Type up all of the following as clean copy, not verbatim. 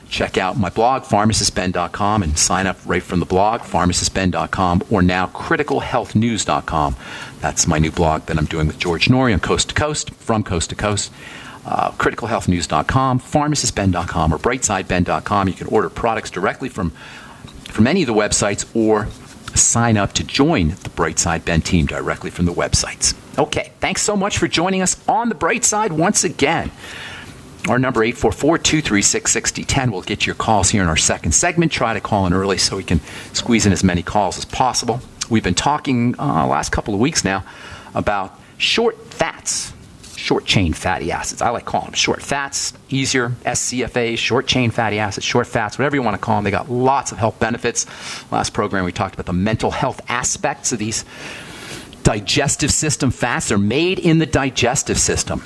check out my blog, pharmacistben.com, and sign up right from the blog, pharmacistben.com, or now criticalhealthnews.com. That's my new blog that I'm doing with George Norrie on Coast to Coast, from Coast to Coast. Criticalhealthnews.com, pharmacistben.com, or brightsideben.com. You can order products directly from any of the websites, or sign up to join the Brightside Ben team directly from the websites. Okay, thanks so much for joining us on the Bright Side once again. Our number 844-236-6010 will get your calls here in our second segment. Try to call in early so we can squeeze in as many calls as possible. We've been talking last couple of weeks now about short fats, short-chain fatty acids. I like calling them short fats, easier, SCFA, short-chain fatty acids, short fats, whatever you want to call them. They got lots of health benefits. Last program we talked about the mental health aspects of these digestive system fats. They're made in the digestive system.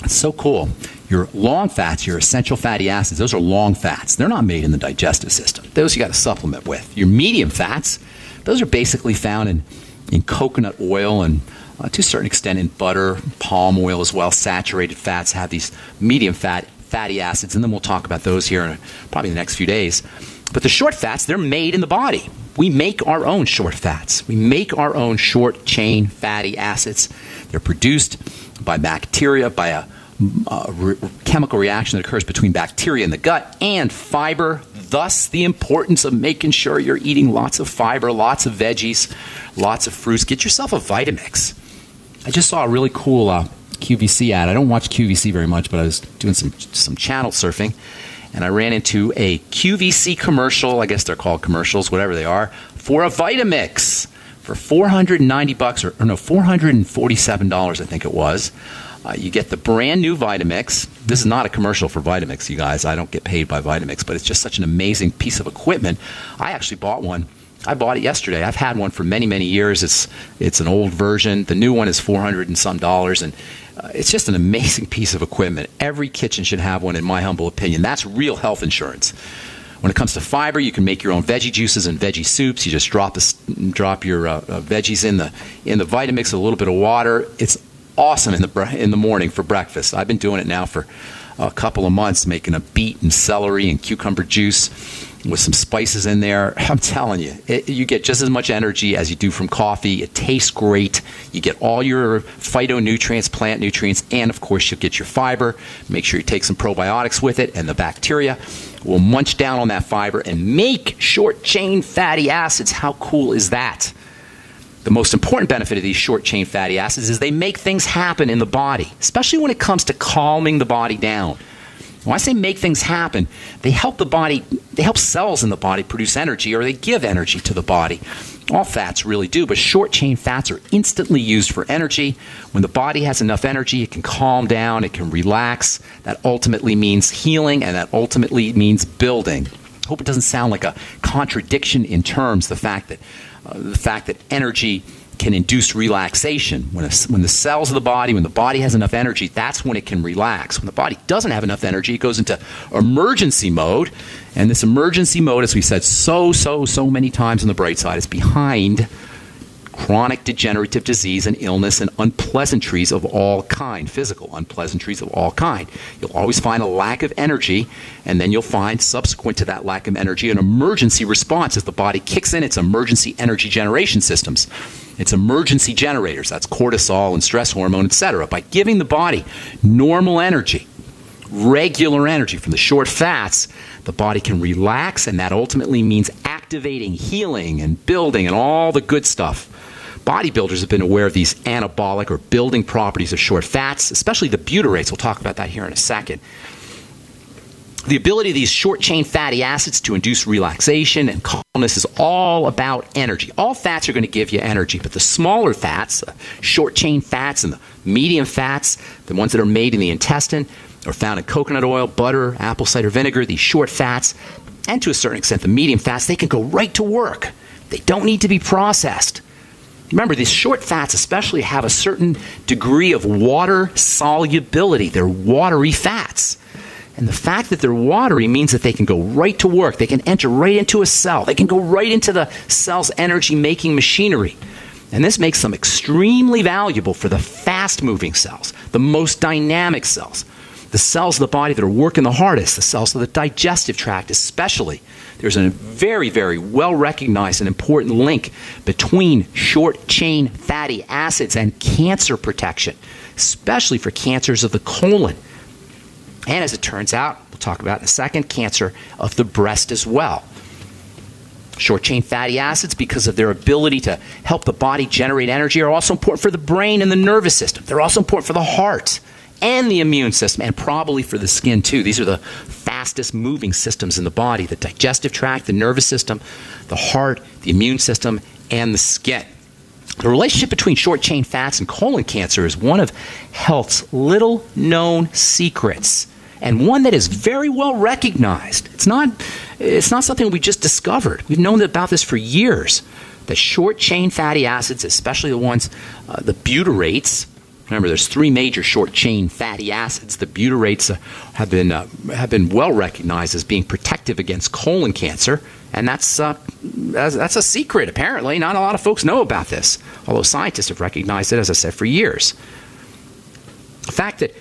It's so cool. Your long fats, your essential fatty acids, those are long fats. They're not made in the digestive system. Those you got to supplement with. Your medium fats, those are basically found in coconut oil and to a certain extent in butter, palm oil as well. Saturated fats have these medium fatty acids, and then we'll talk about those here in probably the next few days. But the short fats, they're made in the body. We make our own short fats. We make our own short-chain fatty acids. They're produced by bacteria, by a chemical reaction that occurs between bacteria in the gut and fiber. Thus, the importance of making sure you're eating lots of fiber, lots of veggies, lots of fruits. Get yourself a Vitamix. I just saw a really cool QVC ad. I don't watch QVC very much, but I was doing some channel surfing, and I ran into a QVC commercial. I guess they're called commercials, whatever they are, for a Vitamix for $490 or no, $447, I think it was. You get the brand new Vitamix. This is not a commercial for Vitamix, you guys. I don't get paid by Vitamix, but it's just such an amazing piece of equipment. I actually bought one. I bought it yesterday. I've had one for many, many years. It's an old version. The new one is $400 and some, and it's just an amazing piece of equipment. Every kitchen should have one, in my humble opinion. That's real health insurance. When it comes to fiber, you can make your own veggie juices and veggie soups. You just drop your veggies in the Vitamix with a little bit of water. It's awesome in the morning for breakfast. I've been doing it now for a couple of months, making a beet and celery and cucumber juice with some spices in there. I'm telling you, you get just as much energy as you do from coffee. It tastes great. You get all your phytonutrients, plant nutrients, and of course you'll get your fiber. Make sure you take some probiotics with it, and the bacteria will munch down on that fiber and make short-chain fatty acids. How cool is that? The most important benefit of these short-chain fatty acids is they make things happen in the body, especially when it comes to calming the body down. When I say make things happen, they help the body, they help cells in the body produce energy, or they give energy to the body. All fats really do, but short-chain fats are instantly used for energy. When the body has enough energy, it can calm down, it can relax. That ultimately means healing, and that ultimately means building. I hope it doesn't sound like a contradiction in terms, the fact that energy can induce relaxation. When the cells of the body, when the body has enough energy, that's when it can relax. When the body doesn't have enough energy, it goes into emergency mode. And this emergency mode, as we said so many times on the bright side, is behind chronic degenerative disease and illness and unpleasantries of all kind, physical unpleasantries of all kind. You'll always find a lack of energy, and then you'll find, subsequent to that lack of energy, an emergency response as the body kicks in its emergency energy generation systems. It's emergency generators. That's cortisol and stress hormone, etc. By giving the body normal energy, regular energy from the short fats, the body can relax, and that ultimately means activating healing and building and all the good stuff. Bodybuilders have been aware of these anabolic or building properties of short fats, especially the butyrates. We'll talk about that here in a second. The ability of these short-chain fatty acids to induce relaxation and calmness is all about energy. All fats are going to give you energy, but the smaller fats, short-chain fats and the medium fats, the ones that are made in the intestine, are found in coconut oil, butter, apple cider vinegar. These short fats, and to a certain extent the medium fats, they can go right to work. They don't need to be processed. Remember, these short fats especially have a certain degree of water solubility. They're watery fats. And the fact that they're watery means that they can go right to work. They can enter right into a cell. They can go right into the cell's energy-making machinery. And this makes them extremely valuable for the fast-moving cells, the most dynamic cells, the cells of the body that are working the hardest, the cells of the digestive tract especially. There's a very, very well-recognized and important link between short-chain fatty acids and cancer protection, especially for cancers of the colon. And as it turns out, we'll talk about in a second, cancer of the breast as well. Short-chain fatty acids, because of their ability to help the body generate energy, are also important for the brain and the nervous system. They're also important for the heart and the immune system, and probably for the skin too. These are the fastest moving systems in the body: the digestive tract, the nervous system, the heart, the immune system, and the skin. The relationship between short-chain fats and colon cancer is one of health's little-known secrets, and one that is very well recognized. It's not something we just discovered. We've known about this for years. The short-chain fatty acids, especially the ones, the butyrates. Remember, there's 3 major short-chain fatty acids. The butyrates have been well recognized as being protective against colon cancer, and that's a secret. Apparently, not a lot of folks know about this, although scientists have recognized it, as I said, for years. The fact that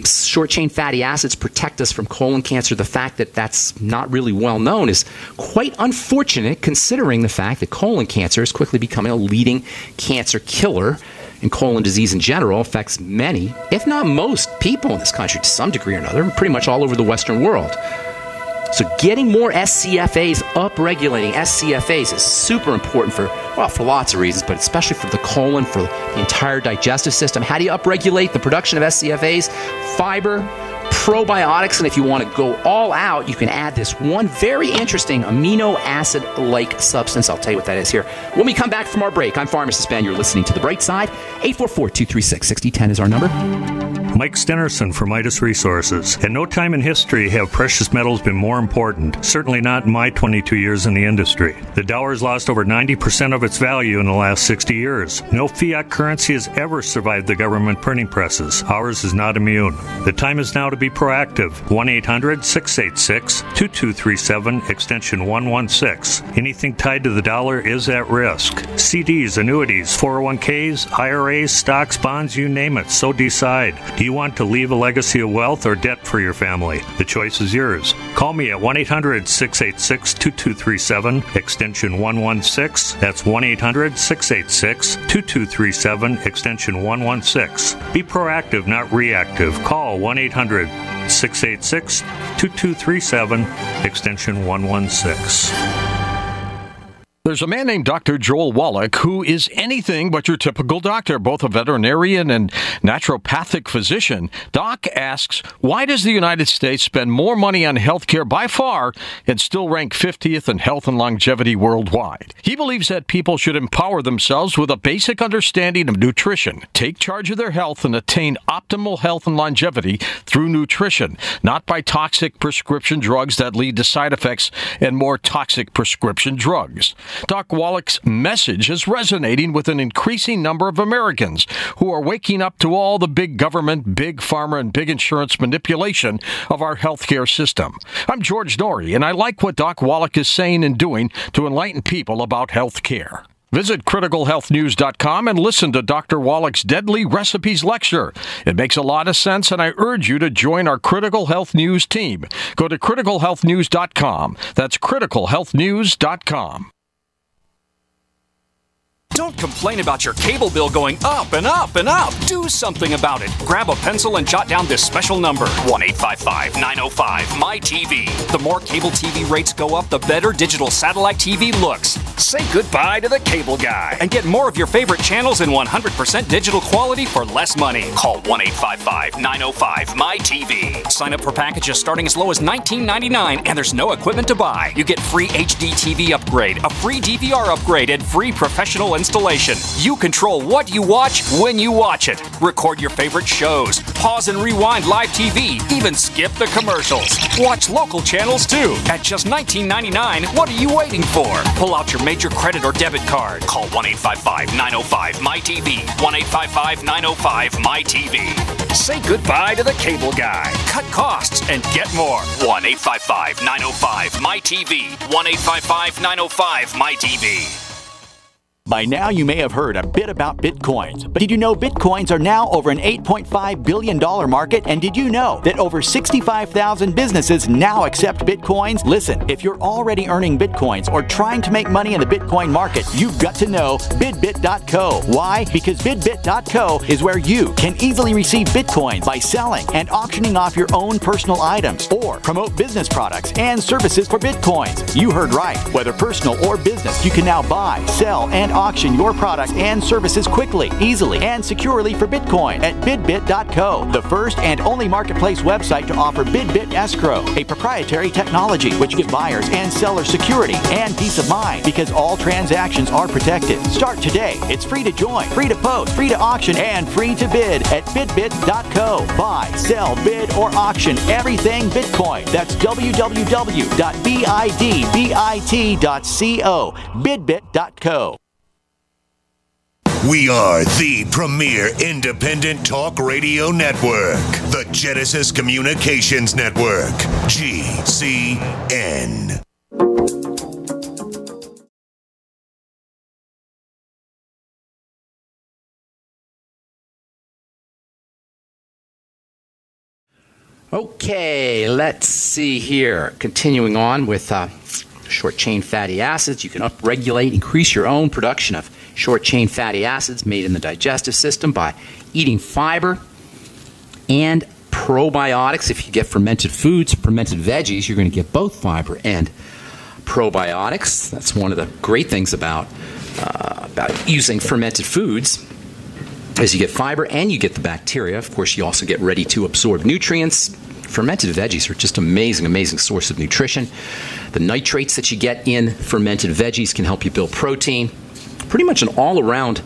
short-chain fatty acids protect us from colon cancer, the fact that that's not really well known, is quite unfortunate, considering the fact that colon cancer is quickly becoming a leading cancer killer, and colon disease in general affects many, if not most, people in this country to some degree or another, pretty much all over the Western world. So getting more SCFAs, upregulating SCFAs, is super important for lots of reasons, but especially for the colon, for the entire digestive system. How do you upregulate the production of SCFAs? Fiber, probiotics, and if you want to go all out, you can add this one very interesting amino acid-like substance. I'll tell you what that is here when we come back from our break. I'm Pharmacist Ben. You're listening to The Bright Side. 844-236-6010 is our number. Mike Stenerson from Midas Resources. At no time in history have precious metals been more important. Certainly not in my 22 years in the industry. The dollar has lost over 90% of its value in the last 60 years. No fiat currency has ever survived the government printing presses. Ours is not immune. The time is now to be proactive. 1-800-686-2237, extension 116. Anything tied to the dollar is at risk. CDs, annuities, 401ks, IRAs, stocks, bonds, you name it. So decide. Do you want to leave a legacy of wealth or debt for your family? The choice is yours. Call me at 1-800-686-2237, extension 116. That's 1-800-686-2237, extension 116. Be proactive, not reactive. Call 1-800-686-2237, extension 116. There's a man named Dr. Joel Wallach who is anything but your typical doctor, both a veterinarian and naturopathic physician. Doc asks, why does the United States spend more money on healthcare by far and still rank 50th in health and longevity worldwide? He believes that people should empower themselves with a basic understanding of nutrition, take charge of their health, and attain optimal health and longevity through nutrition, not by toxic prescription drugs that lead to side effects and more toxic prescription drugs. Doc Wallach's message is resonating with an increasing number of Americans who are waking up to all the big government, big pharma, and big insurance manipulation of our healthcare system. I'm George Norrie, and I like what Doc Wallach is saying and doing to enlighten people about healthcare. Visit criticalhealthnews.com and listen to Dr. Wallach's Deadly Recipes lecture. It makes a lot of sense, and I urge you to join our Critical Health News team. Go to criticalhealthnews.com. That's criticalhealthnews.com. Don't complain about your cable bill going up and up and up. Do something about it. Grab a pencil and jot down this special number, 1-855-905-MY-TV. The more cable TV rates go up, the better digital satellite TV looks. Say goodbye to the cable guy and get more of your favorite channels in 100% digital quality for less money. Call 1-855-905-MY-TV. Sign up for packages starting as low as $19.99, and there's no equipment to buy. You get free HD TV upgrade, a free DVR upgrade, and free professional installation. You control what you watch when you watch it. Record your favorite shows, pause and rewind live TV, even skip the commercials. Watch local channels too. At just $19.99, what are you waiting for? Pull out your major credit or debit card. Call 1-855-905-MY-TV. 1-855-905-MY-TV. Say goodbye to the cable guy. Cut costs and get more. 1-855-905-MY-TV. 1-855-905-MY-TV. By now, you may have heard a bit about Bitcoins, but did you know Bitcoins are now over an $8.5 billion market? And did you know that over 65,000 businesses now accept Bitcoins? Listen, if you're already earning Bitcoins or trying to make money in the Bitcoin market, you've got to know bidbit.co. Why? Because bidbit.co is where you can easily receive Bitcoins by selling and auctioning off your own personal items or promote business products and services for Bitcoins. You heard right. Whether personal or business, you can now buy, sell, and auction your products and services quickly, easily, and securely for Bitcoin at bidbit.co, the first and only marketplace website to offer BidBit Escrow, a proprietary technology which gives buyers and sellers security and peace of mind because all transactions are protected. Start today. It's free to join, free to post, free to auction, and free to bid at bidbit.co. Buy, sell, bid, or auction everything Bitcoin. That's www.bidbit.co. bidbit.co. We are the premier independent talk radio network, the Genesis Communications Network, GCN. Okay, let's see here. Continuing on with short-chain fatty acids, you can upregulate, increase your own production of short-chain fatty acids made in the digestive system by eating fiber and probiotics. If you get fermented foods, fermented veggies, you're going to get both fiber and probiotics. That's one of the great things about using fermented foods, is you get fiber and you get the bacteria. Of course, you also get ready-to-absorb nutrients. Fermented veggies are just amazing, amazing source of nutrition. The nitrates that you get in fermented veggies can help you build protein. Pretty much an all-around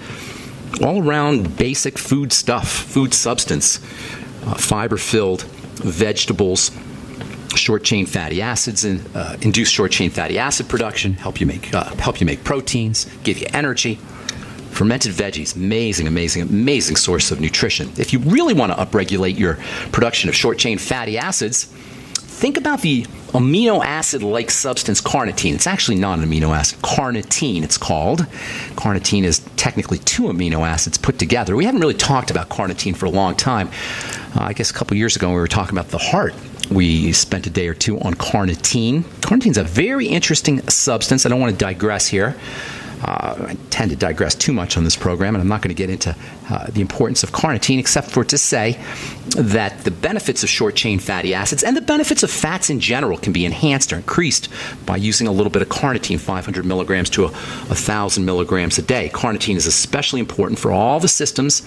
basic food stuff, food substance. Fiber-filled vegetables, short-chain fatty acids, and induce short-chain fatty acid production. Help you make proteins, give you energy. Fermented veggies, amazing, amazing, amazing source of nutrition. If you really want to upregulate your production of short-chain fatty acids, think about the amino acid-like substance carnitine. It's actually not an amino acid. Carnitine, it's called. Carnitine is technically two amino acids put together. We haven't really talked about carnitine for a long time. I guess a couple years ago when we were talking about the heart, we spent a day or two on carnitine. Carnitine is a very interesting substance. I don't want to digress here. I tend to digress too much on this program, and I'm not going to get into the importance of carnitine, except for to say that the benefits of short-chain fatty acids and the benefits of fats in general can be enhanced or increased by using a little bit of carnitine, 500 milligrams to 1,000 milligrams a day. Carnitine is especially important for all the systems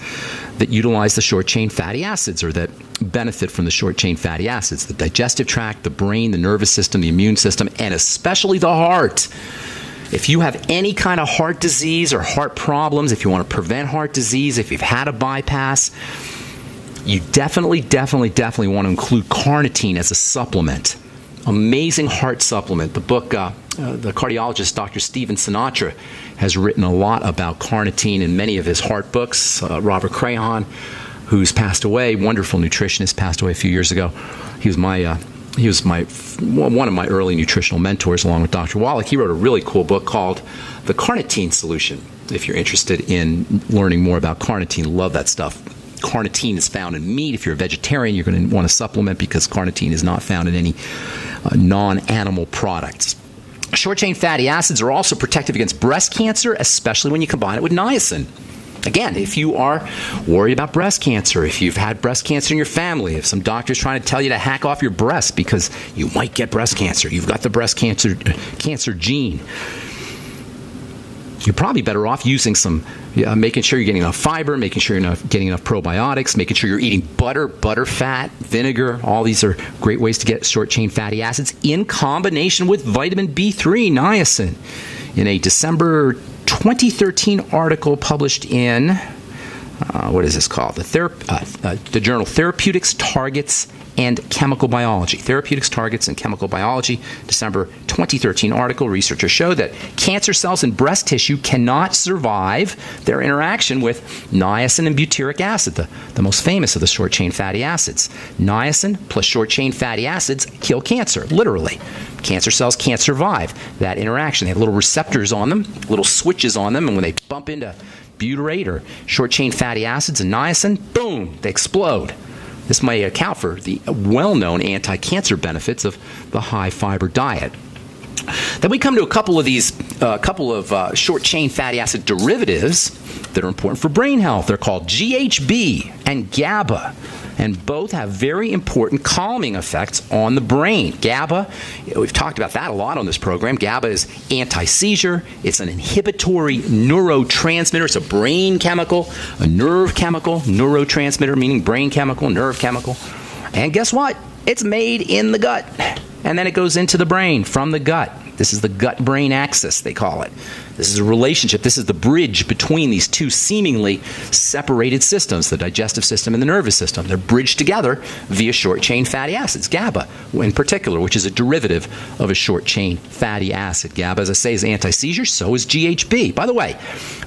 that utilize the short-chain fatty acids or that benefit from the short-chain fatty acids: the digestive tract, the brain, the nervous system, the immune system, and especially the heart. If you have any kind of heart disease or heart problems, if you want to prevent heart disease, if you've had a bypass, you definitely want to include carnitine as a supplement. Amazing heart supplement. The book, the cardiologist Dr. Stephen Sinatra has written a lot about carnitine in many of his heart books. Robert Crahan, who's passed away, wonderful nutritionist, passed away a few years ago. He was one of my early nutritional mentors, along with Dr. Wallach. He wrote a really cool book called The Carnitine Solution. If you're interested in learning more about carnitine, love that stuff. Carnitine is found in meat. If you're a vegetarian, you're going to want to supplement because carnitine is not found in any non-animal products. Short-chain fatty acids are also protective against breast cancer, especially when you combine it with niacin. Again, if you are worried about breast cancer, if you've had breast cancer in your family, if some doctor's trying to tell you to hack off your breast because you might get breast cancer, you've got the breast cancer gene, you're probably better off using making sure you're getting enough fiber, making sure you're getting enough probiotics, making sure you're eating butter fat, vinegar. All these are great ways to get short-chain fatty acids in combination with vitamin B3, niacin. In a December 2013 article published in what is this called? The journal Therapeutics, Targets, and Chemical Biology. Therapeutics, Targets, and Chemical Biology, December 2013 article. Researchers show that cancer cells in breast tissue cannot survive their interaction with niacin and butyric acid, the most famous of the short-chain fatty acids. Niacin plus short-chain fatty acids kill cancer, literally. Cancer cells can't survive that interaction. They have little receptors on them, little switches on them, and when they bump into butyrate or short-chain fatty acids and niacin, boom, they explode. This may account for the well-known anti-cancer benefits of the high-fiber diet. Then we come to a couple of short-chain fatty acid derivatives that are important for brain health. They're called GHB and GABA, and both have very important calming effects on the brain. GABA, we've talked about that a lot on this program. GABA is anti-seizure. It's an inhibitory neurotransmitter. It's a brain chemical, a nerve chemical, neurotransmitter meaning brain chemical, nerve chemical. And guess what? It's made in the gut, and then it goes into the brain from the gut. This is the gut-brain axis, they call it. This is a relationship. This is the bridge between these two seemingly separated systems, the digestive system and the nervous system. They're bridged together via short-chain fatty acids, GABA in particular, which is a derivative of a short-chain fatty acid. GABA, as I say, is anti-seizure, so is GHB. By the way,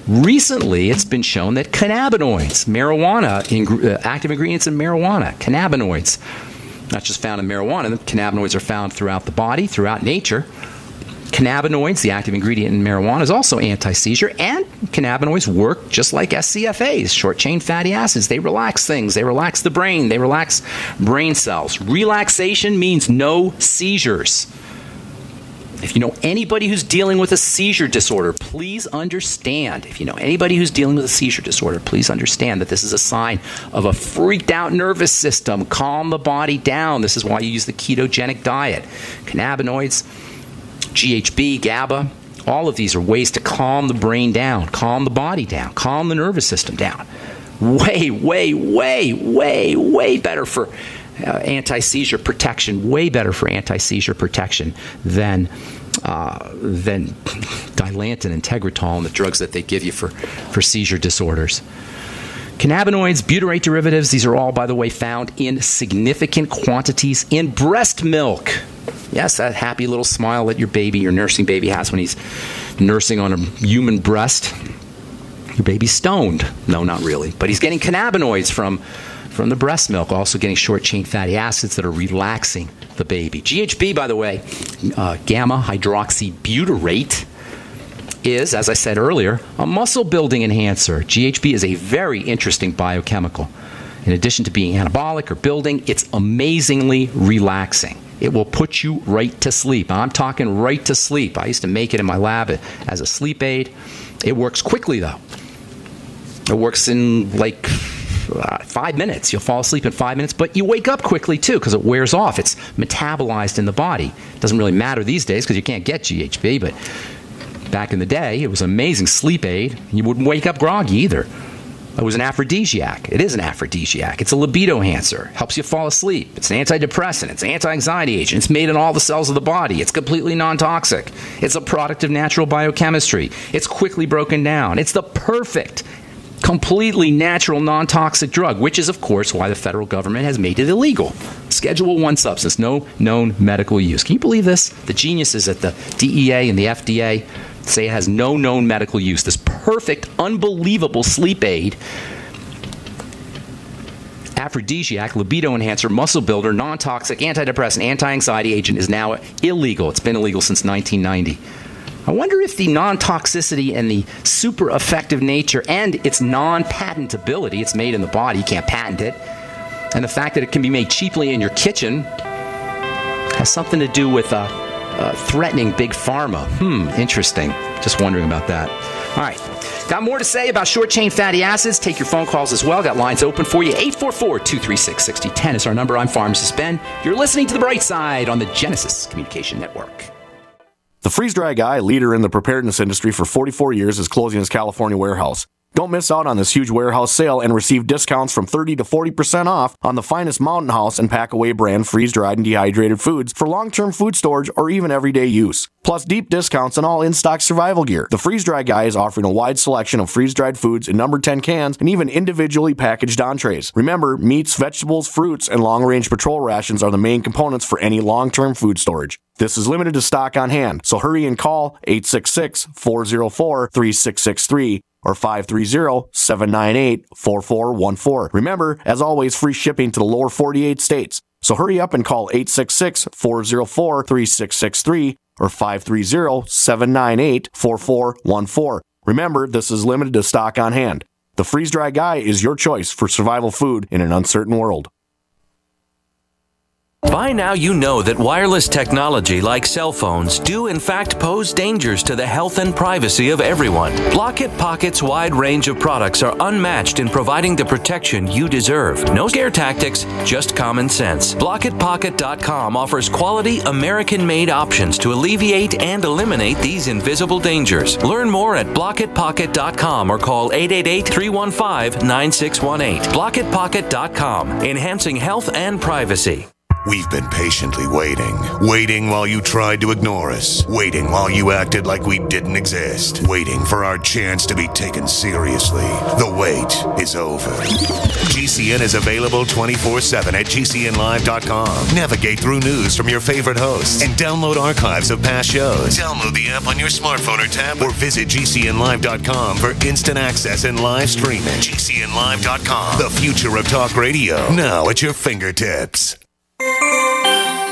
recently it's been shown that cannabinoids, marijuana, active ingredients in marijuana, cannabinoids, not just found in marijuana, the cannabinoids are found throughout the body, throughout nature. Cannabinoids, the active ingredient in marijuana, is also anti-seizure, and cannabinoids work just like SCFAs, short-chain fatty acids. They relax things. They relax the brain. They relax brain cells. Relaxation means no seizures. If you know anybody who's dealing with a seizure disorder, please understand. If you know anybody who's dealing with a seizure disorder, please understand that this is a sign of a freaked out nervous system. Calm the body down. This is why you use the ketogenic diet. Cannabinoids, GHB, GABA, all of these are ways to calm the brain down, calm the body down, calm the nervous system down. Way, way, way, way, way better for anti-seizure protection, way better for anti-seizure protection than Dilantin and Tegretol and the drugs that they give you for seizure disorders. Cannabinoids, butyrate derivatives, these are all, by the way, found in significant quantities in breast milk. Yes, that happy little smile that your nursing baby has when he's nursing on a human breast. Your baby's stoned. No, not really. But he's getting cannabinoids from the breast milk, also getting short-chain fatty acids that are relaxing the baby. GHB, by the way, Gamma-Hydroxybutyric, is, as I said earlier, a muscle-building enhancer. GHB is a very interesting biochemical. In addition to being anabolic or building, it's amazingly relaxing. It will put you right to sleep. I'm talking right to sleep. I used to make it in my lab as a sleep aid. It works quickly, though. It works in like 5 minutes. You'll fall asleep in 5 minutes, but you wake up quickly, too, because it wears off. It's metabolized in the body. It doesn't really matter these days because you can't get GHB, but back in the day, it was an amazing sleep aid. You wouldn't wake up groggy either. It was an aphrodisiac. It is an aphrodisiac. It's a libido enhancer. Helps you fall asleep. It's an antidepressant. It's an anti-anxiety agent. It's made in all the cells of the body. It's completely non-toxic. It's a product of natural biochemistry. It's quickly broken down. It's the perfect, completely natural, non-toxic drug, which is, of course, why the federal government has made it illegal. Schedule I substance, no known medical use. Can you believe this? The geniuses at the DEA and the FDA say it has no known medical use. This perfect, unbelievable sleep aid, aphrodisiac, libido enhancer, muscle builder, non-toxic, antidepressant, anti-anxiety agent is now illegal. It's been illegal since 1990. I wonder if the non-toxicity and the super effective nature and its non-patentability, it's made in the body, you can't patent it, and the fact that it can be made cheaply in your kitchen has something to do with threatening big pharma. Interesting. Just wondering about that. All right. Got more to say about short-chain fatty acids. Take your phone calls as well. Got lines open for you. 844-236-6010 is our number. I'm Pharmacist Ben. You're listening to The Bright Side on the Genesis Communication Network. The freeze-dry guy, leader in the preparedness industry for 44 years, is closing his California warehouse. Don't miss out on this huge warehouse sale and receive discounts from 30 to 40% off on the finest Mountain House and Packaway brand freeze-dried and dehydrated foods for long-term food storage or even everyday use. Plus deep discounts on all in-stock survival gear. The Freeze Dry Guy is offering a wide selection of freeze-dried foods in number 10 cans and even individually packaged entrees. Remember, meats, vegetables, fruits, and long-range patrol rations are the main components for any long-term food storage. This is limited to stock on hand, so hurry and call 866-404-3663 or 530-798-4414. Remember, as always, free shipping to the lower 48 states. So hurry up and call 866-404-3663 or 530-798-4414. Remember, this is limited to stock on hand. The Freeze Dry Guy is your choice for survival food in an uncertain world. By now you know that wireless technology like cell phones do in fact pose dangers to the health and privacy of everyone. Block-It Pocket's wide range of products are unmatched in providing the protection you deserve. No scare tactics, just common sense. BlockItPocket.com offers quality American-made options to alleviate and eliminate these invisible dangers. Learn more at BlockItPocket.com or call 888-315-9618. BlockItPocket.com, enhancing health and privacy. We've been patiently waiting while you tried to ignore us, waiting while you acted like we didn't exist, waiting for our chance to be taken seriously. The wait is over. GCN is available 24/7 at GCNlive.com. Navigate through news from your favorite hosts and download archives of past shows. Download the app on your smartphone or tablet or visit GCNlive.com for instant access and live streaming. GCNlive.com, the future of talk radio, now at your fingertips.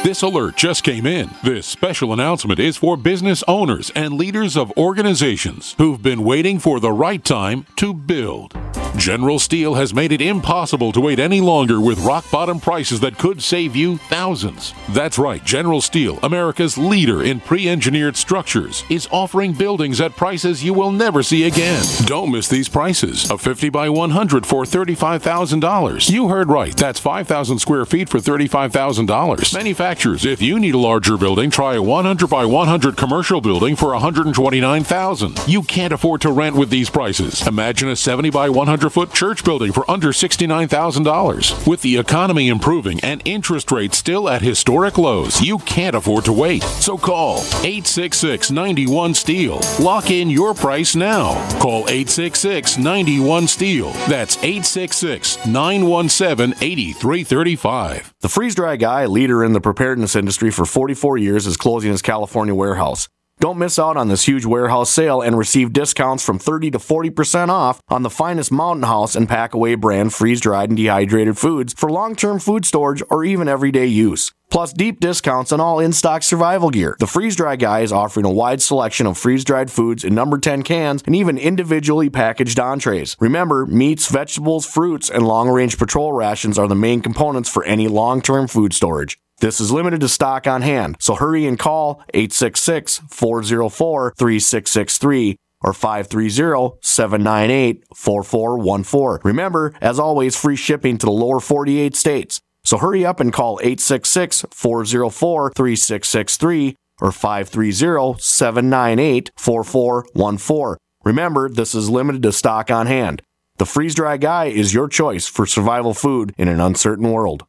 This alert just came in. This special announcement is for business owners and leaders of organizations who've been waiting for the right time to build. General Steel has made it impossible to wait any longer with rock-bottom prices that could save you thousands. That's right, General Steel, America's leader in pre-engineered structures, is offering buildings at prices you will never see again. Don't miss these prices. A 50 by 100 for $35,000. You heard right. That's 5,000 square feet for $35,000. Manufacturers, if you need a larger building, try a 100 by 100 commercial building for $129,000. You can't afford to rent with these prices. Imagine a 70 by 100-foot church building for under $69,000. With the economy improving and interest rates still at historic lows, you can't afford to wait. So call 866-91-STEEL. Lock in your price now. Call 866-91-STEEL. That's 866-917-8335. The Freeze Dry Guy, leader in the preparedness industry for 44 years, is closing his California warehouse. Don't miss out on this huge warehouse sale and receive discounts from 30 to 40% off on the finest Mountain House and Packaway brand freeze-dried and dehydrated foods for long-term food storage or even everyday use. Plus deep discounts on all in-stock survival gear. The Freeze Dry Guy is offering a wide selection of freeze-dried foods in number 10 cans and even individually packaged entrees. Remember, meats, vegetables, fruits, and long-range patrol rations are the main components for any long-term food storage. This is limited to stock on hand, so hurry and call 866-404-3663 or 530-798-4414. Remember, as always, free shipping to the lower 48 states. So hurry up and call 866-404-3663 or 530-798-4414. Remember, this is limited to stock on hand. The Freeze Dry Guy is your choice for survival food in an uncertain world.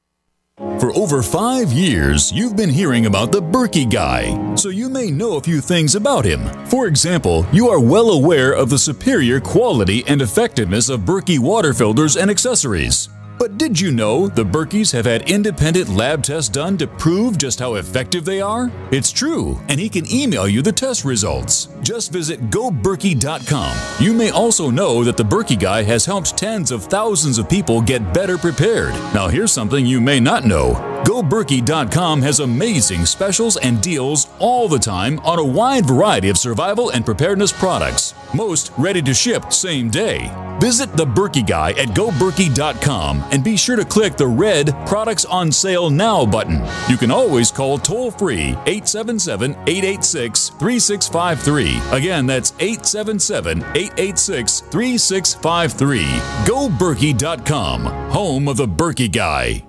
For over 5 years, you've been hearing about the Berkey Guy, so you may know a few things about him. For example, you are well aware of the superior quality and effectiveness of Berkey water filters and accessories. But did you know the Berkeys have had independent lab tests done to prove just how effective they are? It's true, and he can email you the test results. Just visit GoBerkey.com. You may also know that the Berkey Guy has helped tens of thousands of people get better prepared. Now here's something you may not know. GoBerkey.com has amazing specials and deals all the time on a wide variety of survival and preparedness products. Most ready to ship same day. Visit the Berkey Guy at GoBerkey.com and be sure to click the red Products on Sale Now button. You can always call toll-free 877-886-3653. Again, that's 877-886-3653. GoBerkey.com, home of the Berkey Guy.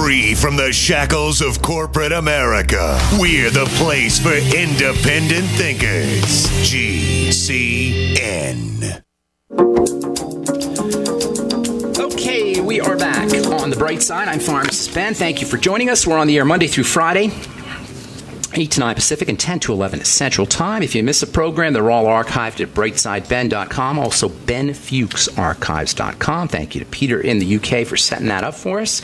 Free from the shackles of corporate America, we're the place for independent thinkers. GCN. Okay, we are back on the bright side. I'm Pharmacist Ben. Thank you for joining us. We're on the air Monday through Friday, 8 to 9 Pacific and 10 to 11 Central Time. If you miss a program, they're all archived at brightsideben.com, also benfuchsarchives.com. Thank you to Peter in the UK for setting that up for us.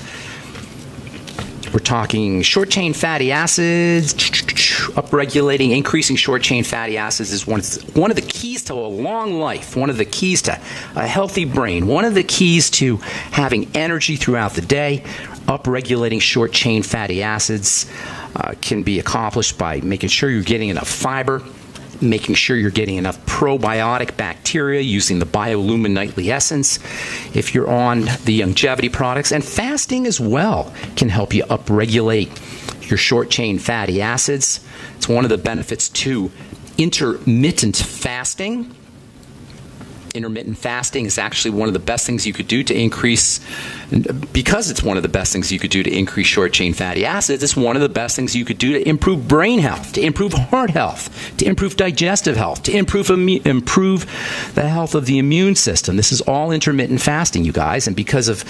We're talking short-chain fatty acids. Upregulating, increasing short-chain fatty acids is one of the keys to a long life, one of the keys to a healthy brain, one of the keys to having energy throughout the day. Upregulating short-chain fatty acids can be accomplished by making sure you're getting enough fiber, making sure you're getting enough probiotic bacteria using the Biolumin Nightly Essence. If you're on the longevity products, and fasting as well can help you upregulate your short-chain fatty acids. It's one of the benefits to intermittent fasting. Intermittent fasting is actually one of the best things you could do to increase, because it's one of the best things you could do to increase short-chain fatty acids, it's one of the best things you could do to improve brain health, to improve heart health, to improve digestive health, to improve the health of the immune system. This is all intermittent fasting, you guys, and because of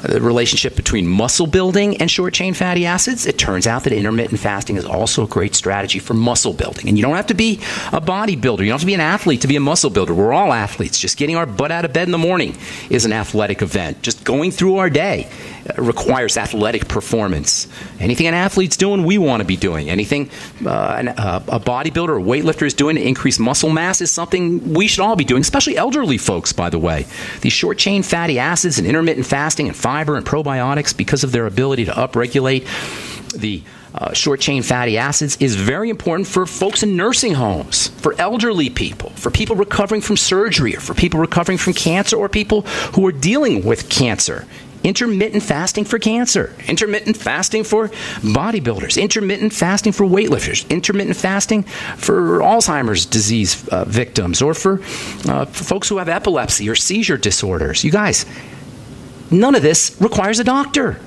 the relationship between muscle building and short-chain fatty acids, it turns out that intermittent fasting is also a great strategy for muscle building. And you don't have to be a bodybuilder, you don't have to be an athlete to be a muscle builder. We're all athletes. Just getting our butt out of bed in the morning is an athletic event. Just going through our day requires athletic performance. Anything an athlete's doing, we want to be doing. Anything a bodybuilder or weightlifter is doing to increase muscle mass is something we should all be doing, especially elderly folks, by the way. These short-chain fatty acids and intermittent fasting and fiber and probiotics, because of their ability to upregulate the short-chain fatty acids, is very important for folks in nursing homes, for elderly people, for people recovering from surgery, or for people recovering from cancer, or people who are dealing with cancer. Intermittent fasting for cancer, intermittent fasting for bodybuilders, intermittent fasting for weightlifters, intermittent fasting for Alzheimer's disease victims, or for folks who have epilepsy or seizure disorders. You guys, none of this requires a doctor.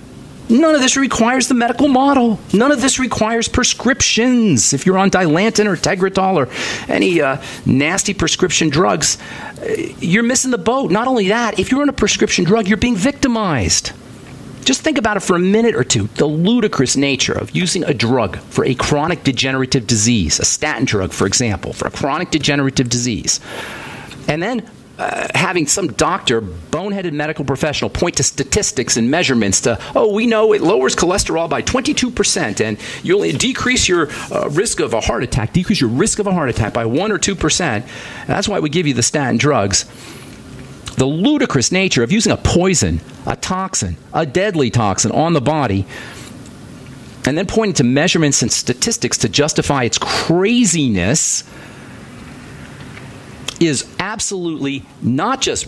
None of this requires the medical model. None of this requires prescriptions. If you're on Dilantin or Tegretol or any nasty prescription drugs, you're missing the boat. Not only that, if you're on a prescription drug, you're being victimized. Just think about it for a minute or two. The ludicrous nature of using a drug for a chronic degenerative disease, a statin drug, for example, for a chronic degenerative disease, and then having some doctor, boneheaded medical professional, point to statistics and measurements to, oh, we know it lowers cholesterol by 22%, and you'll decrease your risk of a heart attack, decrease your risk of a heart attack by 1 or 2%. That's why we give you the statin drugs. The ludicrous nature of using a poison, a toxin, a deadly toxin on the body, and then pointing to measurements and statistics to justify its craziness, is absolutely not just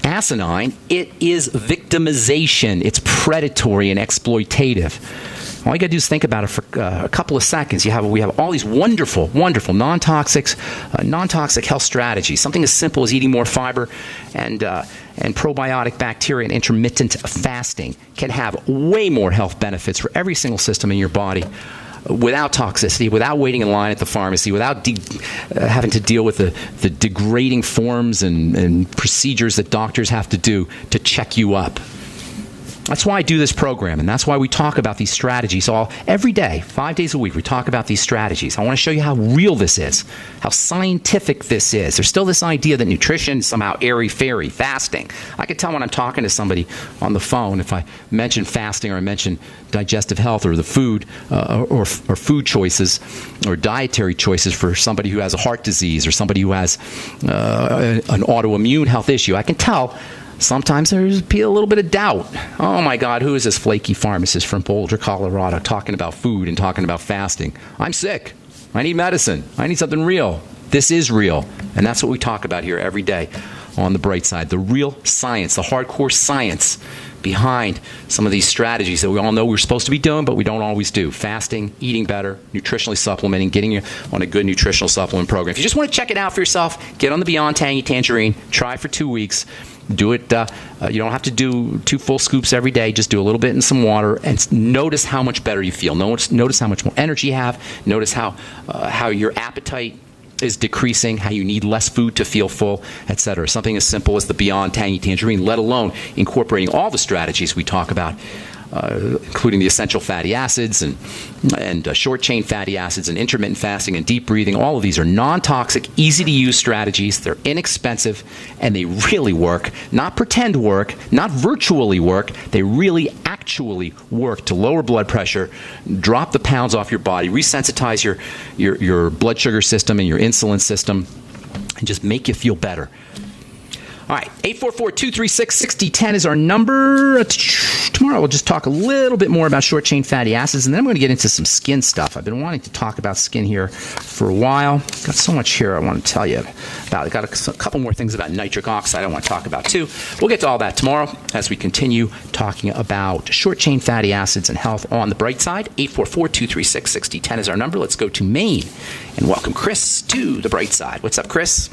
asinine, it is victimization. It's predatory and exploitative. All you got to do is think about it for a couple of seconds. We have all these wonderful, wonderful non-toxic health strategies. Something as simple as eating more fiber and probiotic bacteria and intermittent fasting can have way more health benefits for every single system in your body, without toxicity, without waiting in line at the pharmacy, without having to deal with the degrading forms and procedures that doctors have to do to check you up. That's why I do this program, and that's why we talk about these strategies every day, 5 days a week. We talk about these strategies. I want to show you how real this is, how scientific this is. There's still this idea that nutrition is somehow airy-fairy, fasting. I can tell when I'm talking to somebody on the phone if I mention fasting or I mention digestive health or the food or food choices or dietary choices for somebody who has a heart disease or somebody who has an autoimmune health issue. I can tell. Sometimes there's a little bit of doubt. Oh my God, who is this flaky pharmacist from Boulder, Colorado, talking about food and talking about fasting? I'm sick. I need medicine. I need something real. This is real. And that's what we talk about here every day on the bright side. The real science, the hardcore science behind some of these strategies that we all know we're supposed to be doing, but we don't always do. Fasting, eating better, nutritionally supplementing, getting you on a good nutritional supplement program. If you just want to check it out for yourself, get on the Beyond Tangy Tangerine, try for 2 weeks. Do it. You don't have to do 2 full scoops every day. Just do a little bit in some water, and notice how much better you feel. Notice how much more energy you have. Notice how your appetite is decreasing, how you need less food to feel full, etc. Something as simple as the Beyond Tangy Tangerine, let alone incorporating all the strategies we talk about, including the essential fatty acids and short-chain fatty acids and intermittent fasting and deep breathing. All of these are non-toxic, easy-to-use strategies. They're inexpensive, and they really work. Not pretend work, not virtually work. They really actually work to lower blood pressure, drop the pounds off your body, resensitize your blood sugar system and your insulin system, and just make you feel better. All right, 844-236-6010 is our number. Tomorrow we'll just talk a little bit more about short-chain fatty acids, and then I'm going to get into some skin stuff. I've been wanting to talk about skin here for a while. Got so much here I want to tell you about. I got a couple more things about nitric oxide I want to talk about, too. We'll get to all that tomorrow as we continue talking about short-chain fatty acids and health on the bright side. 844-236-6010 is our number. Let's go to Maine and welcome Chris to the bright side. What's up, Chris?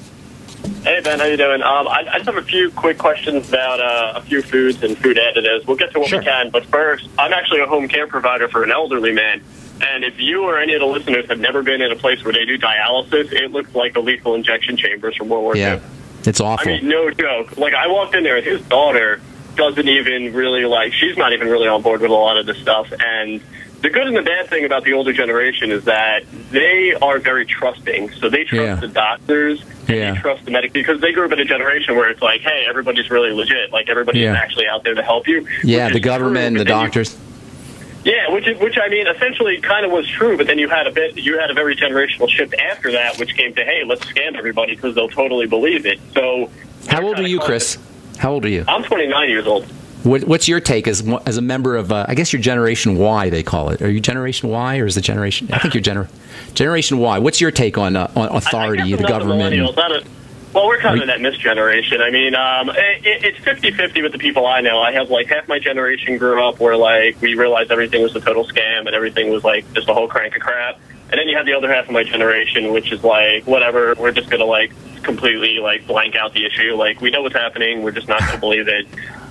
Hey, Ben, how you doing? I just have a few quick questions about a few foods and food additives. We'll get to what we can, but first, I'm actually a home care provider for an elderly man, and if you or any of the listeners have never been in a place where they do dialysis, it looks like the lethal injection chambers from World War II. Yeah, it's awful. I mean, no joke. Like, I walked in there, and his daughter doesn't even really, she's not even really on board with a lot of this stuff, and the good and the bad thing about the older generation is that they are very trusting. So they trust the doctors, and they trust the medic, because they grew up in a generation where it's like, hey, everybody's really legit. Like, everybody's actually out there to help you. Yeah, the government, the doctors. Yeah, which I mean, essentially kind of was true, but then you had a very generational shift after that, which came to, hey, let's scam everybody because they'll totally believe it. So, how old are you, Chris? How old are you? I'm 29 years old. What's your take as a member of, I guess you're Generation Y, they call it. Are you Generation Y, or is it Generation, I think you're Generation Y. What's your take on authority, the government? Well, we're kind of that misgeneration. I mean, it's 50-50 with the people I know. I have, half my generation grew up where, we realized everything was a total scam and everything was, just a whole crank of crap. And then you have the other half of my generation, which is, whatever, we're just going to, completely, blank out the issue. We know what's happening, we're just not going to believe it.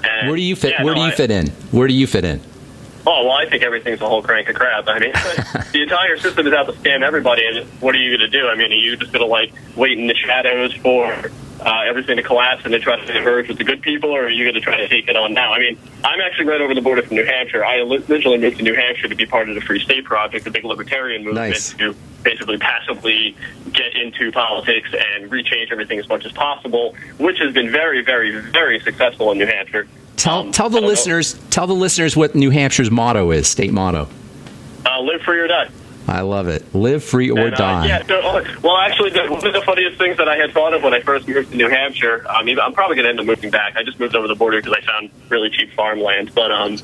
And, where do you fit? Where do you fit in? Where do you fit in? Oh, well, I think everything's a whole crank of crap. I mean, the entire system is out to scam everybody, and what are you going to do? I mean, are you just going to, wait in the shadows for everything to collapse and then try to diverge with the good people, or are you going to try to take it on now? I mean, I'm actually right over the border from New Hampshire. I originally moved to New Hampshire to be part of the Free State Project, the big libertarian movement, to basically passively get into politics and rechange everything as much as possible, which has been very, very, very successful in New Hampshire. Tell the listeners what New Hampshire's motto is, state motto. Live free or die. I love it. Live free or die. Actually, one of the funniest things that I had thought of when I first moved to New Hampshire, I'm probably going to end up moving back. I just moved over the border because I found really cheap farmland. But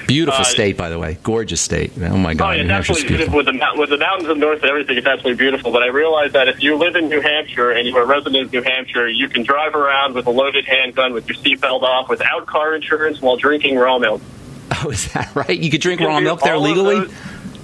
beautiful state, by the way. Gorgeous state. Oh, my God. Oh, yeah, New Hampshire's beautiful. With the mountains of north and everything, it's absolutely beautiful. But I realized that if you live in New Hampshire and you're a resident of New Hampshire, you can drive around with a loaded handgun with your seatbelt off without car insurance while drinking raw milk. Oh, is that right? You could drink raw milk there legally?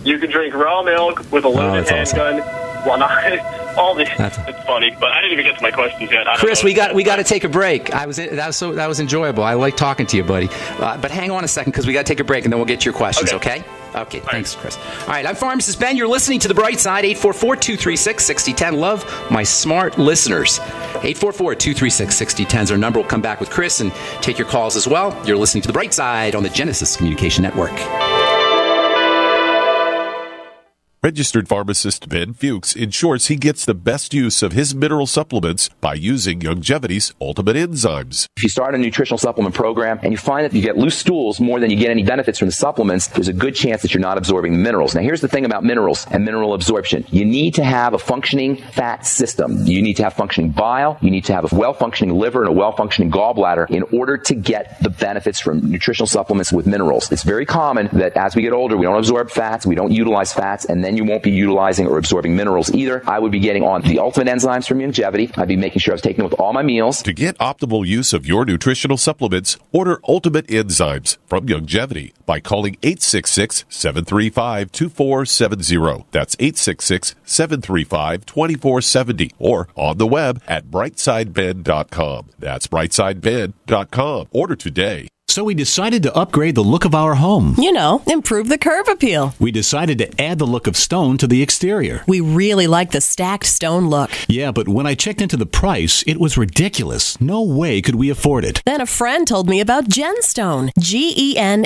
You can drink raw milk with a loaded handgun. Awesome. Well, not all this. It's funny, but I didn't even get to my questions yet. Chris, we got to take a break. That was enjoyable. I like talking to you, buddy. But hang on a second, because we got to take a break, and then we'll get to your questions. Okay? Okay. Thanks, Chris. All right. I'm Pharmacist Ben. You're listening to The Bright Side. 844-236-6010. Love my smart listeners. 844-236-6010 is our number. We'll come back with Chris and take your calls as well. You're listening to The Bright Side on the Genesis Communication Network. Registered pharmacist Ben Fuchs ensures he gets the best use of his mineral supplements by using Longevity's ultimate enzymes. If you start a nutritional supplement program and you find that you get loose stools more than you get any benefits from the supplements, there's a good chance that you're not absorbing the minerals. Now, here's the thing about minerals and mineral absorption. You need to have a functioning fat system. You need to have functioning bile. You need to have a well-functioning liver and a well-functioning gallbladder in order to get the benefits from nutritional supplements with minerals. It's very common that as we get older, we don't absorb fats, we don't utilize fats, and then then you won't be utilizing or absorbing minerals either. I would be getting on the ultimate enzymes from Longevity. I'd be making sure I was taking them with all my meals. To get optimal use of your nutritional supplements, order Ultimate Enzymes from Longevity by calling 866-735-2470. That's 866-735-2470 or on the web at brightsidebed.com. That's brightsidebed.com. Order today. So we decided to upgrade the look of our home. You know, improve the curb appeal. We decided to add the look of stone to the exterior. We really like the stacked stone look. Yeah, but when I checked into the price, it was ridiculous. No way could we afford it. Then a friend told me about Genstone. Genstone.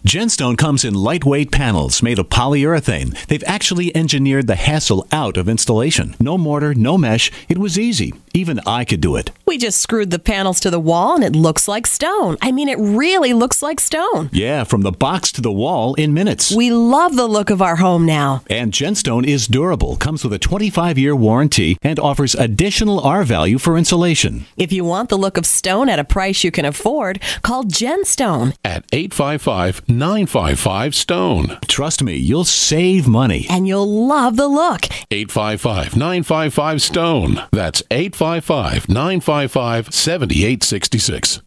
Genstone comes in lightweight panels made of polyurethane. They've actually engineered the hassle out of installation. No mortar, no mesh. It was easy. Even I could do it. We just screwed the panels to the wall and it looks like stone. I mean, it really looks like stone. Yeah, from the box to the wall in minutes. We love the look of our home now. And Genstone is durable, comes with a 25-year warranty, and offers additional R-value for insulation. If you want the look of stone at a price you can afford, call Genstone at 855-955-STONE. Trust me, you'll save money. And you'll love the look. 855-955-STONE. That's 855-955-7866.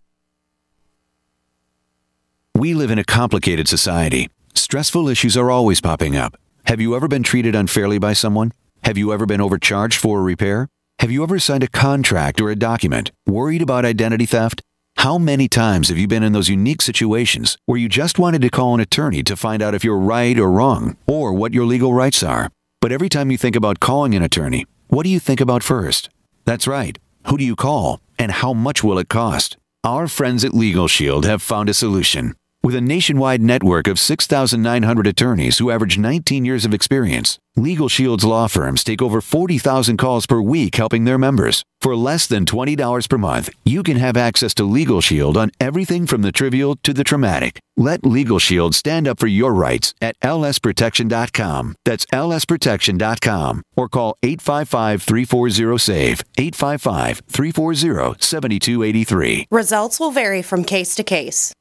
We live in a complicated society. Stressful issues are always popping up. Have you ever been treated unfairly by someone? Have you ever been overcharged for a repair? Have you ever signed a contract or a document? Worried about identity theft? How many times have you been in those unique situations where you just wanted to call an attorney to find out if you're right or wrong, or what your legal rights are? But every time you think about calling an attorney, what do you think about first? That's right. Who do you call, and how much will it cost? Our friends at Legal Shield have found a solution. With a nationwide network of 6,900 attorneys who average 19 years of experience, Legal Shield's law firms take over 40,000 calls per week helping their members. For less than $20 per month, you can have access to Legal Shield on everything from the trivial to the traumatic. Let Legal Shield stand up for your rights at lsprotection.com. That's lsprotection.com. Or call 855-340-SAVE, 855-340-7283. Results will vary from case to case.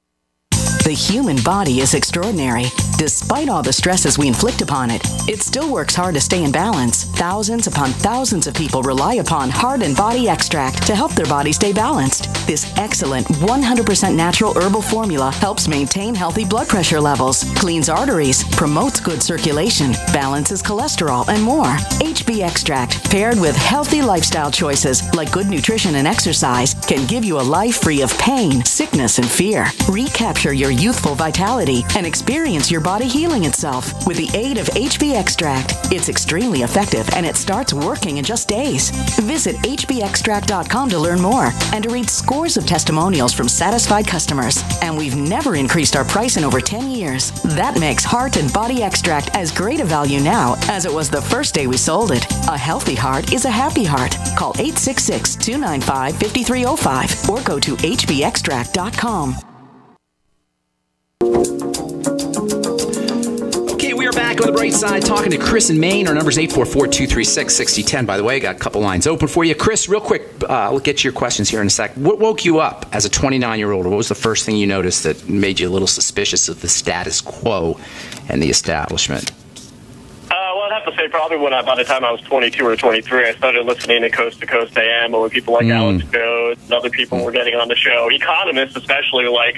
The human body is extraordinary. Despite all the stresses we inflict upon it, it still works hard to stay in balance. Thousands upon thousands of people rely upon Heart and Body Extract to help their body stay balanced. This excellent 100% natural herbal formula helps maintain healthy blood pressure levels, cleans arteries, promotes good circulation, balances cholesterol, and more. HB Extract, paired with healthy lifestyle choices like good nutrition and exercise, can give you a life free of pain, sickness, and fear. Recapture your youthful vitality and experience your body healing itself with the aid of HB Extract. It's extremely effective and it starts working in just days. Visit hbextract.com to learn more and to read scores of testimonials from satisfied customers. And we've never increased our price in over 10 years. That makes Heart and Body Extract as great a value now as it was the first day we sold it. A healthy heart is a happy heart. Call 866-295-5305 or go to hbextract.com. Okay, we are back on the bright side talking to Chris in Maine. Our number is 844-236-6010. By the way, got a couple lines open for you. Chris, real quick, we'll get to your questions here in a sec. What woke you up as a 29-year-old? What was the first thing you noticed that made you a little suspicious of the status quo and the establishment? Well, I'd have to say probably by the time I was 22 or 23, I started listening to Coast AM, or people like Alex Jones and other people were getting on the show. Economists, especially like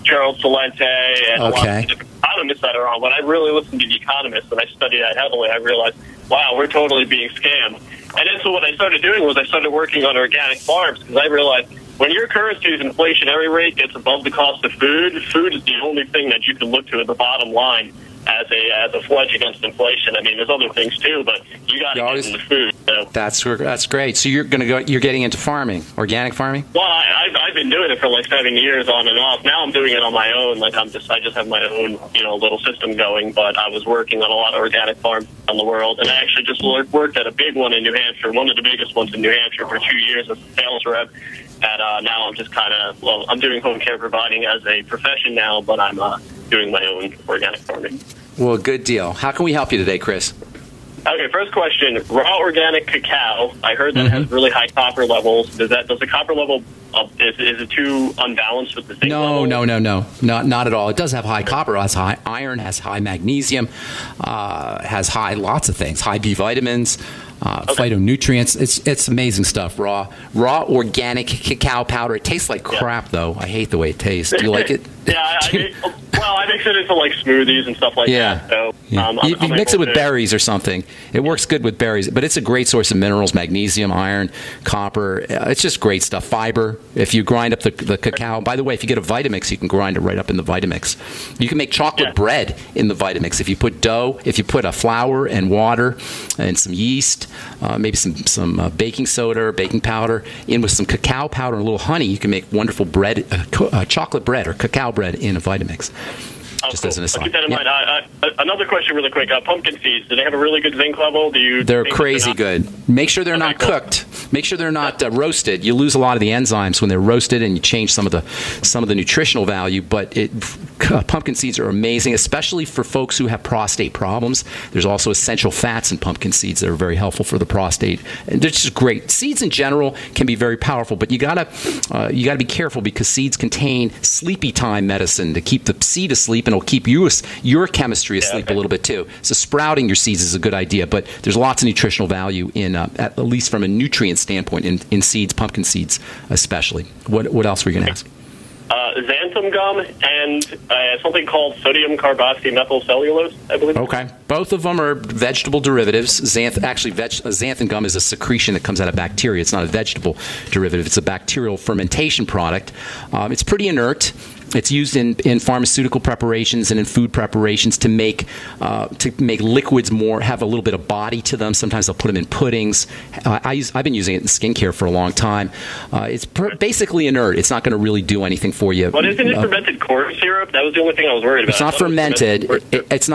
Gerald Celente and a lot of different economists that are on. When I really listened to the economists and I studied that heavily, I realized, wow, we're totally being scammed. And then so what I started doing was I started working on organic farms because I realized when your currency's inflationary rate gets above the cost of food, food is the only thing that you can look to at the bottom line as a pledge against inflation. I mean, there's other things too, but you got to get into food. So. That's great. So you're getting into farming, organic farming? Well, I've been doing it for like 7 years on and off. Now I'm doing it on my own. Like I just have my own, little system going. But I was working on a lot of organic farms around the world, and I actually just worked at a big one in New Hampshire, one of the biggest ones in New Hampshire, for 2 years as a sales rep. And now I'm just I'm doing home care providing as a profession now, but I'm doing my own organic farming. Well, good deal. How can we help you today, Chris? Okay, first question. Raw organic cacao. I heard that has really high copper levels. Does the copper level, is it too unbalanced with the zinc level? No. Not at all. It does have high copper, has high iron, has high magnesium, has high lots of things, high B vitamins, phytonutrients. It's amazing stuff. Raw organic cacao powder. It tastes like crap, though. I hate the way it tastes. Do you like it? Yeah, I mix it into like smoothies and stuff like that. So, you mix it with berries or something. It works good with berries, but it's a great source of minerals: magnesium, iron, copper. It's just great stuff. Fiber. If you grind up the cacao. By the way, if you get a Vitamix, you can grind it right up in the Vitamix. You can make chocolate bread in the Vitamix if you put dough, if you put a flour and water and some yeast, maybe some baking soda or baking powder, in with some cacao powder and a little honey. You can make wonderful bread, chocolate bread or cacao bread in a Vitamix. Just as an aside. I'll keep that in mind. Another question really quick. Pumpkin seeds, do they have a really good zinc level? They're crazy good. Make sure they're not cooked. Make sure they're not roasted. You lose a lot of the enzymes when they're roasted, and you change some of the nutritional value. But pumpkin seeds are amazing, especially for folks who have prostate problems. There's also essential fats in pumpkin seeds that are very helpful for the prostate. And they're just great. Seeds in general can be very powerful, but you gotta be careful because seeds contain sleepy time medicine to keep the seed asleep, and it'll keep your chemistry asleep a little bit too. So sprouting your seeds is a good idea, but there's lots of nutritional value in, at least from a nutrient standpoint, in seeds, pumpkin seeds especially. What else were you going to ask? Xanthan gum and something called sodium carboxymethyl cellulose, I believe. Okay. Both of them are vegetable derivatives. Xanthan gum is a secretion that comes out of bacteria. It's not a vegetable derivative. It's a bacterial fermentation product. It's pretty inert. It's used in pharmaceutical preparations and in food preparations to make liquids have a little bit of body to them. Sometimes they'll put them in puddings. I've been using it in skincare for a long time. It's basically inert. It's not going to really do anything for you. But isn't it fermented corn syrup? That was the only thing I was worried about. It's not fermented. It's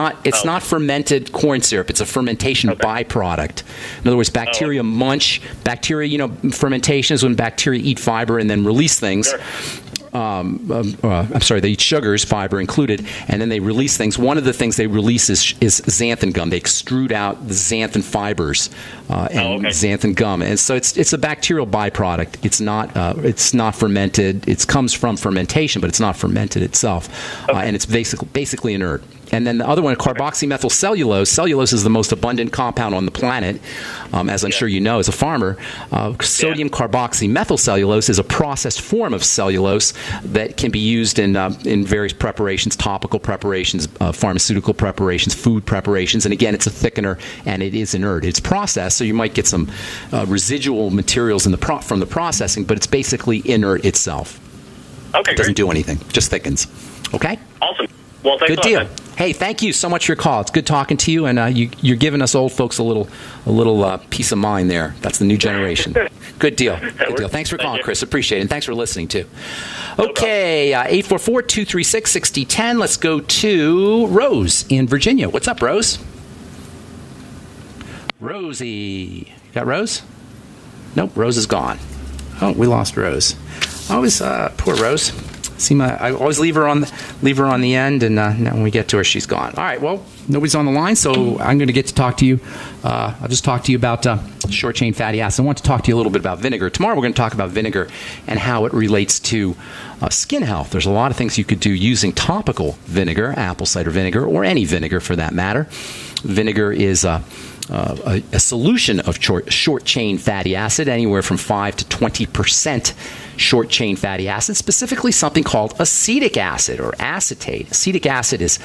not fermented corn syrup. It's a fermentation byproduct. In other words, bacteria munch. Bacteria, fermentation is when bacteria eat fiber and then release things. Sure. They eat sugars, fiber included, and then they release things. One of the things they release is xanthan gum. They extrude out the xanthan fibers and xanthan gum, and so it's a bacterial byproduct. It's not fermented. It comes from fermentation, but it's not fermented itself, and it's basically inert. And then the other one, carboxymethyl cellulose. Cellulose is the most abundant compound on the planet, as I'm sure you know as a farmer. Sodium carboxymethyl cellulose is a processed form of cellulose that can be used in various preparations, topical preparations, pharmaceutical preparations, food preparations. And again, it's a thickener, and it is inert. It's processed, so you might get some residual materials from the processing, but it's basically inert itself. Okay, it doesn't do anything, just thickens. Okay? Awesome. Well, thanks good deal. Hey, thank you so much for your call. It's good talking to you, and you're giving us old folks a little peace of mind there. That's the new generation. Good deal. Good deal. Thanks for calling, Chris. Appreciate it, and thanks for listening too. Okay, 844-236-6010. Let's go to Rose in Virginia. What's up, Rose? Rosie, you got Rose? Nope, Rose is gone. Oh, we lost Rose. Always poor Rose. I always leave her on the end, and now when we get to her, she's gone. All right, well, nobody's on the line, so I'm going to get to talk to you. I'll just talk to you about short-chain fatty acids. I want to talk to you a little bit about vinegar. Tomorrow we're going to talk about vinegar and how it relates to skin health. There's a lot of things you could do using topical vinegar, apple cider vinegar, or any vinegar for that matter. Vinegar is a solution of short-chain fatty acid, anywhere from 5 to 20% short-chain fatty acid, specifically something called acetic acid or acetate. Acetic acid is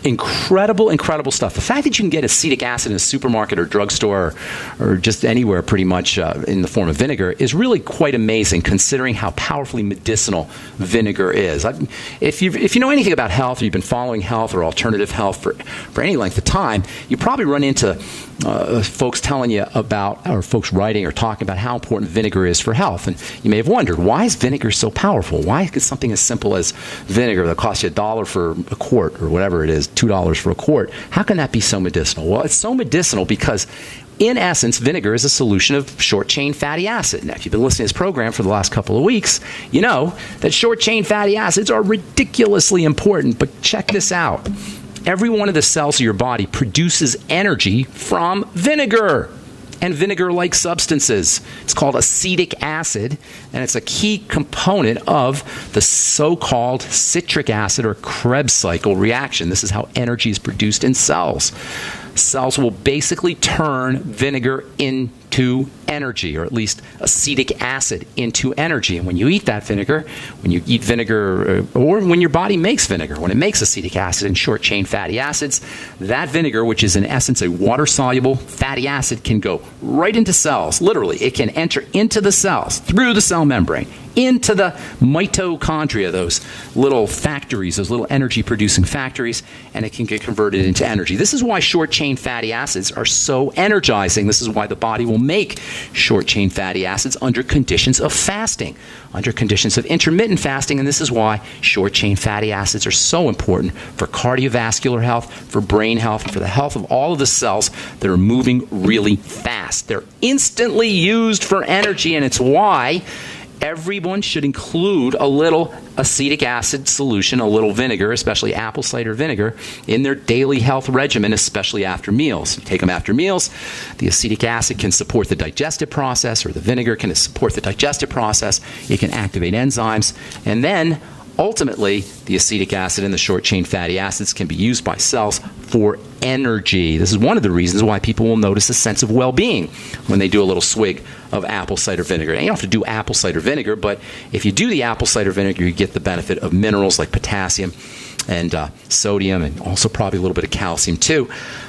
incredible stuff. The fact that you can get acetic acid in a supermarket or drugstore or just anywhere pretty much in the form of vinegar is really quite amazing, considering how powerfully medicinal vinegar is. If you know anything about health, or you've been following health or alternative health for any length of time, you probably run into folks telling you about, or folks writing or talking about how important vinegar is for health. And you may have wondered, why is vinegar so powerful? Why is something as simple as vinegar that costs you $1 for a quart or whatever it is, $2 for a quart, how can that be so medicinal? Well, it's so medicinal because in essence, vinegar is a solution of short-chain fatty acid. Now, if you've been listening to this program for the last couple of weeks, you know that short-chain fatty acids are ridiculously important, but check this out. Every one of the cells of your body produces energy from vinegar and vinegar-like substances. It's called acetic acid, and it's a key component of the so-called citric acid or Krebs cycle reaction. This is how energy is produced in cells. Cells will basically turn vinegar into energy, or at least acetic acid into energy. And when you eat that vinegar, when you eat vinegar, or when your body makes vinegar, when it makes acetic acid and short-chain fatty acids, that vinegar, which is in essence a water-soluble fatty acid, can go right into cells. Literally, it can enter into the cells, through the cell membrane, into the mitochondria, those little factories, those little energy-producing factories, and it can get converted into energy. This is why short-chain fatty acids are so energizing. This is why the body will make short-chain fatty acids under conditions of fasting, under conditions of intermittent fasting, and this is why short-chain fatty acids are so important for cardiovascular health, for brain health, and for the health of all of the cells that are moving really fast. They're instantly used for energy, and it's why everyone should include a little acetic acid solution, a little vinegar, especially apple cider vinegar, in their daily health regimen, especially after meals. You take them after meals. The acetic acid can support the digestive process, or the vinegar can support the digestive process. It can activate enzymes. And then, ultimately, the acetic acid and the short-chain fatty acids can be used by cells for energy. This is one of the reasons why people will notice a sense of well-being when they do a little swig of apple cider vinegar. And you don't have to do apple cider vinegar, but if you do the apple cider vinegar, you get the benefit of minerals like potassium and sodium, and also probably a little bit of calcium too.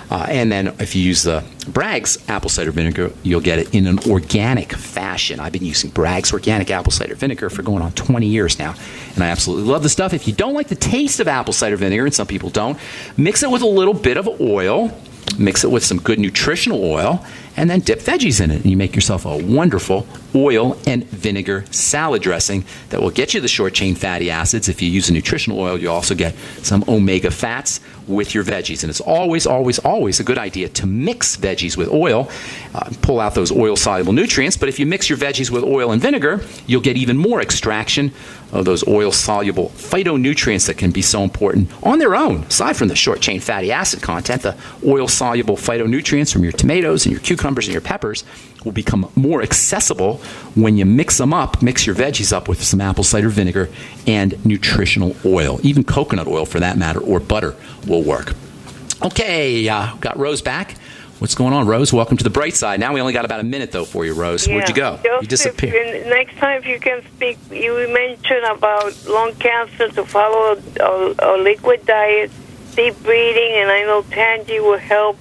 And then if you use the Bragg's apple cider vinegar, you'll get it in an organic fashion. I've been using Bragg's organic apple cider vinegar for going on 20 years now, and I absolutely love the stuff. If you don't like the taste of apple cider vinegar, and some people don't, mix it with a little bit of oil, mix it with some good nutritional oil, and then dip veggies in it, and you make yourself a wonderful oil and vinegar salad dressing that will get you the short-chain fatty acids. If you use a nutritional oil, you also get some omega fats with your veggies. And it's always, always, always a good idea to mix veggies with oil, pull out those oil-soluble nutrients. But if you mix your veggies with oil and vinegar, you'll get even more extraction of those oil-soluble phytonutrients that can be so important on their own. Aside from the short-chain fatty acid content, the oil-soluble phytonutrients from your tomatoes and your cucumbers and your peppers will become more accessible when you mix them up, mix your veggies up with some apple cider vinegar and nutritional oil. Even coconut oil, for that matter, or butter will work. Okay, got Rose back. What's going on, Rose? Welcome to the bright side. Now we only got about a minute, though, for you, Rose. Where'd you go? You disappeared. Next time, if you can speak, you mentioned about lung cancer to follow a liquid diet, deep breathing, and I know Tangy will help.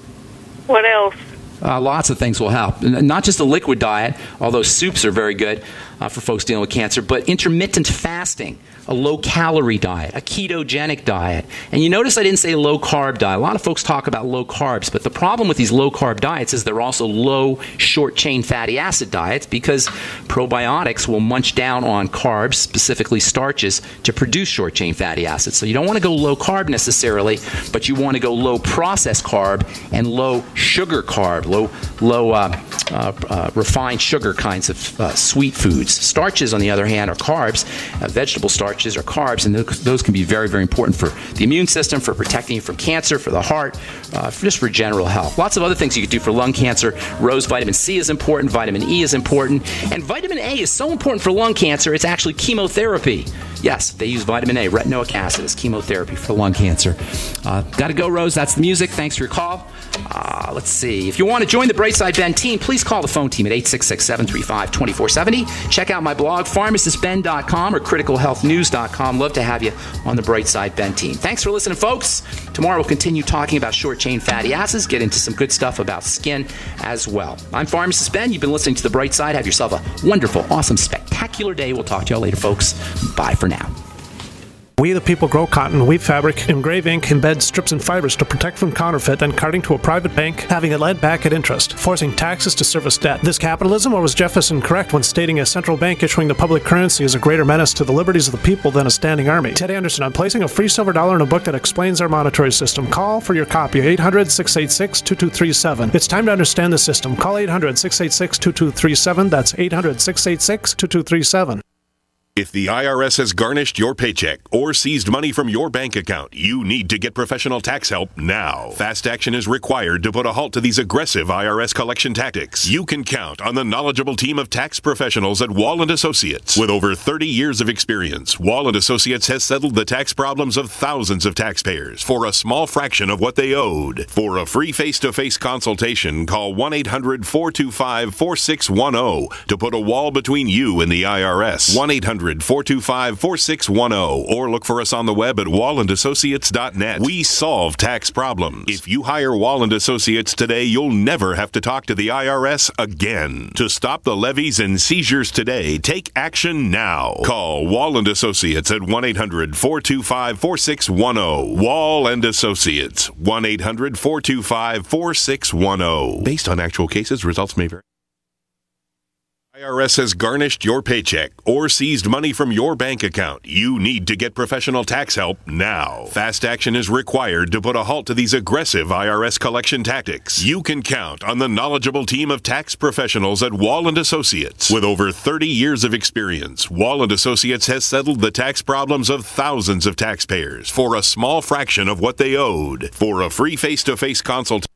What else? Lots of things will help. Not just a liquid diet, although soups are very good for folks dealing with cancer, but intermittent fasting, a low-calorie diet, a ketogenic diet. And you notice I didn't say low-carb diet. A lot of folks talk about low carbs, but the problem with these low-carb diets is they're also low short-chain fatty acid diets, because probiotics will munch down on carbs, specifically starches, to produce short-chain fatty acids. So you don't want to go low-carb necessarily, but you want to go low-processed carb and low-sugar carb, low refined sugar kinds of sweet foods. Starches, on the other hand, are carbs. Vegetable starches are carbs, and those can be very, very important for the immune system, for protecting you from cancer, for the heart, just for general health. Lots of other things you could do for lung cancer. Rose, vitamin C is important, vitamin E is important, and vitamin A is so important for lung cancer, it's actually chemotherapy. Yes, they use vitamin A, retinoic acid, as chemotherapy for lung cancer. Got to go, Rose. That's the music. Thanks for your call. Let's see. If you want to join the Brightside Ben team, please call the phone team at 866-735-2470. Check out my blog, pharmacistben.com or criticalhealthnews.com. Love to have you on the Brightside Ben team. Thanks for listening, folks. Tomorrow we'll continue talking about short-chain fatty acids, get into some good stuff about skin as well. I'm Pharmacist Ben. You've been listening to The Bright Side. Have yourself a wonderful, awesome, spectacular day. We'll talk to y'all later, folks. Bye for now. We the people grow cotton, weave fabric, engrave ink, embed strips and fibers to protect from counterfeit, then carting to a private bank, having it led back at interest, forcing taxes to service debt. This capitalism, or was Jefferson correct when stating a central bank issuing the public currency is a greater menace to the liberties of the people than a standing army? Ted Anderson, I'm placing a free silver dollar in a book that explains our monetary system. Call for your copy, 800-686-2237. It's time to understand the system. Call 800-686-2237. That's 800-686-2237. If the IRS has garnished your paycheck or seized money from your bank account, you need to get professional tax help now. Fast action is required to put a halt to these aggressive IRS collection tactics. You can count on the knowledgeable team of tax professionals at Wall & Associates. With over 30 years of experience, Wall & Associates has settled the tax problems of thousands of taxpayers for a small fraction of what they owed. For a free face-to-face consultation, call 1-800-425-4610 to put a wall between you and the IRS. 1-800-425-4610 or look for us on the web at wallandassociates.net. We solve tax problems. If you hire Wall & Associates today, you'll never have to talk to the IRS again. To stop the levies and seizures today, take action now. Call Wall & Associates at 1-800-425-4610. Wall & Associates, 1-800-425-4610. Based on actual cases, results may vary. IRS has garnished your paycheck or seized money from your bank account. You need to get professional tax help now. Fast action is required to put a halt to these aggressive IRS collection tactics. You can count on the knowledgeable team of tax professionals at Wall & Associates. With over 30 years of experience, Wall & Associates has settled the tax problems of thousands of taxpayers for a small fraction of what they owed. For a free face-to-face consultation,